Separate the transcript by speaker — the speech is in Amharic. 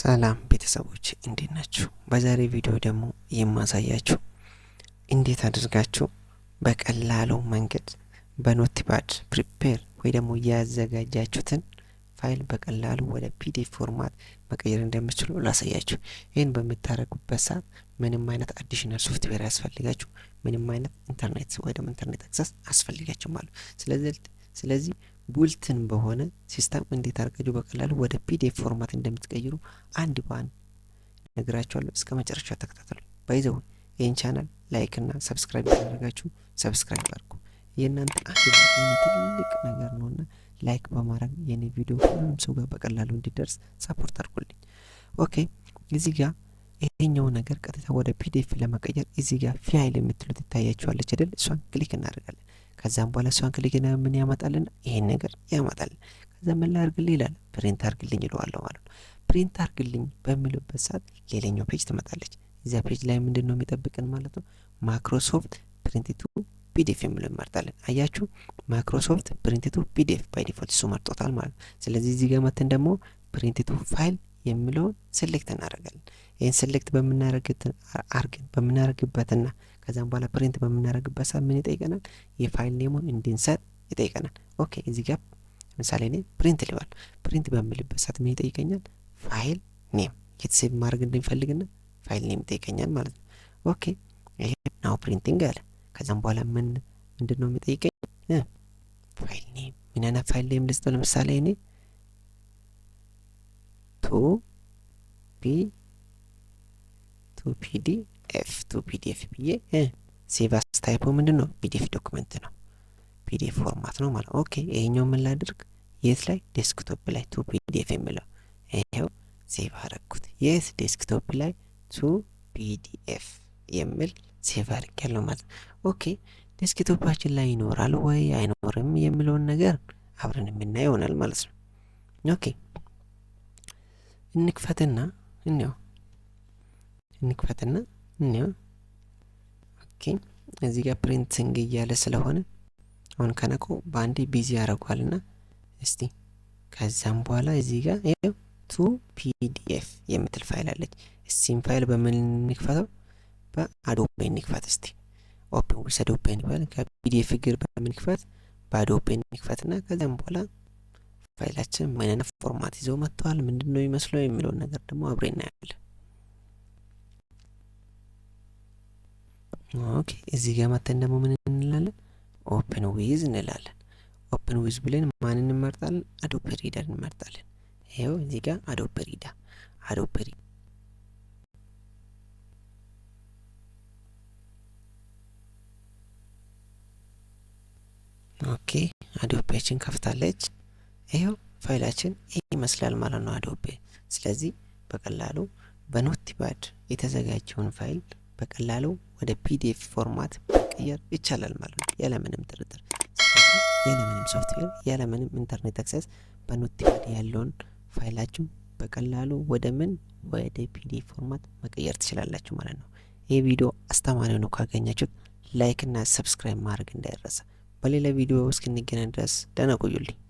Speaker 1: ሰላም ቤተሰቦች እንዴት ናችሁ? በዛሬ ቪዲዮ ደግሞ የማሳያችሁ እንዴት አድርጋችሁ በቀላሉ መንገድ በኖትፓድ ፕሪፔር ወይ ደግሞ ያዘጋጃችሁትን ፋይል በቀላሉ ወደ ፒዲኤፍ ፎርማት መቀየር እንደምትችሉ ላሳያችሁ። ይህን በምታደርጉበት ሰዓት ምንም አይነት አዲሽናል ሶፍትዌር ያስፈልጋችሁ፣ ምንም አይነት ኢንተርኔት ወይ ደግሞ ኢንተርኔት አክሰስ አስፈልጋችሁ ማለት። ስለዚህ ቡልትን በሆነ ሲስተም እንዴት አድርጋችሁ በቀላሉ ወደ ፒዲኤፍ ፎርማት እንደምትቀይሩ አንድ በአንድ ነግራችኋለሁ። እስከ መጨረሻው ተከታተሉ። ባይዘው ይህን ቻናል ላይክ እና ሰብስክራይብ ያደረጋችሁ ሰብስክራይብ አድርጉ። የእናንተ አንድ ትልቅ ነገር ነውና ላይክ በማድረግ የኔ ቪዲዮ ሁሉም ሰው ጋር በቀላሉ እንዲደርስ ሰፖርት አድርጉልኝ። ኦኬ፣ እዚህ ጋር ይሄኛው ነገር ቀጥታ ወደ ፒዲኤፍ ለመቀየር እዚህ ጋር ፋይል የምትሉት ይታያችኋለች አይደል? እሷን ክሊክ እናደርጋለን። ከዛም በኋላ እሷን ክሊክ ምን ያመጣልን? ይሄን ነገር ያመጣልን። ከዛ ምን ላድርግልኝ ይላል፣ ፕሪንት አድርግልኝ ይለዋለሁ ማለት ነው። ፕሪንት አድርግልኝ በሚልበት ሰዓት ሌላኛው ፔጅ ትመጣለች። እዚያ ፔጅ ላይ ምንድነው የሚጠብቅን ማለት ነው? ማይክሮሶፍት ፕሪንት ቱ ፒዲኤፍ የሚለው እንመርጣለን። አያችሁ፣ ማይክሮሶፍት ፕሪንት ቱ ፒዲኤፍ ባይ ዲፎልት እሱ መርጦታል ማለት ነው። ስለዚህ እዚህ ጋር መተን ደግሞ ፕሪንት ቱ ፋይል የሚለውን ሴሌክት እናደርጋለን። ይህን ሴሌክት በምናደርግበትና ከዛም በኋላ ፕሪንት በምናደርግበት ሰዓት ምን ይጠይቀናል? የፋይል ኔሙን እንድንሰጥ ይጠይቀናል። ኦኬ፣ እዚህ ጋር ለምሳሌ እኔ ፕሪንት ልበል። ፕሪንት በምልበት ሰዓት ምን ይጠይቀኛል? ፋይል ኔም የትሴቭ ማድረግ እንደሚፈልግና ፋይል ኔም ይጠይቀኛል ማለት ነው። ኦኬ፣ ይሄ ናው ፕሪንቲንግ አለ። ከዛም በኋላ ምንድነው የሚጠይቀኝ? ፋይል ኔም። ምን አይነት ፋይል ኔም ልስጠው? ለምሳሌ እኔ ቱ ፒዲኤፍ ብዬ ሴቭ አስ ታይፑ ምንድነው? ፒዲኤፍ ዶክመንት ነው፣ ፒዲኤፍ ፎርማት ነው ማለት። ኦኬ፣ ይሄኛው ምን ላድርግ? የት ላይ? ዴስክቶፕ ላይ ቱ ፒዲኤፍ የሚለው ይሄው ሴቭ አደረኩት። የት? ዴስክቶፕ ላይ ቱ ፒዲኤፍ የሚል ሴቭ አድርጌያለሁ ማለት ነው። ኦኬ፣ ዴስክቶፓችን ላይ ይኖራል ወይ አይኖርም የሚለውን ነገር አብረን የምናየው ይሆናል ማለት ነው። ኦኬ፣ እንክፈትና እንየው። ኦኬ፣ እዚህ ጋር ፕሪንቲንግ እያለ ስለሆነ አሁን ከነኮ በአንዴ ቢዚ ያደርጓልና እስቲ ከዛም በኋላ እዚህ ጋር ይሄው ቱ ፒዲኤፍ የምትል ፋይል አለች። እዚህም ፋይል በምን እንክፈተው? በአዶቤ እንክፈት። እስቲ ኦፕን ዊዝ አዶቤ እንበል። ከፒዲኤፍ ግር በምን እንክፈት? በአዶቤ እንክፈትና ከዛም በኋላ ፋይላችን ምን አይነት ፎርማት ይዘው መጥተዋል፣ ምንድነው የሚመስለው የሚለውን ነገር ደግሞ አብረን እናያለን። ኦኬ፣ እዚህ ጋር መተን ደግሞ ምን እንላለን? ኦፕን ዊዝ እንላለን። ኦፕን ዊዝ ብለን ማንን እንመርጣለን? አዶቤ ሪደር እንመርጣለን። ይሄው እዚህ ጋር አዶቤ ሪደር ኦኬ፣ አዶቤችን ከፍታለች። ይሄው ፋይላችን ይመስላል ማለት ነው አዶቤ። ስለዚህ በቀላሉ በኖትፓድ የተዘጋጀውን ፋይል በቀላሉ ወደ ፒዲኤፍ ፎርማት መቀየር ይቻላል ማለት ነው፣ ያለምንም ጥርጥር። ስለዚህ ያለምንም ሶፍትዌር ያለምንም ኢንተርኔት አክሰስ በኖትፓድ ያለውን ፋይላችሁ በቀላሉ ወደ ፒዲኤፍ ፎርማት መቀየር ትችላላችሁ ማለት ነው። ይህ ቪዲዮ አስተማሪ ነው ካገኛችሁት ላይክ እና ሰብስክራይብ ማድረግ እንዳይረሳ። በሌላ ቪዲዮ እስክንገናኝ ድረስ ደህና ቆዩልኝ።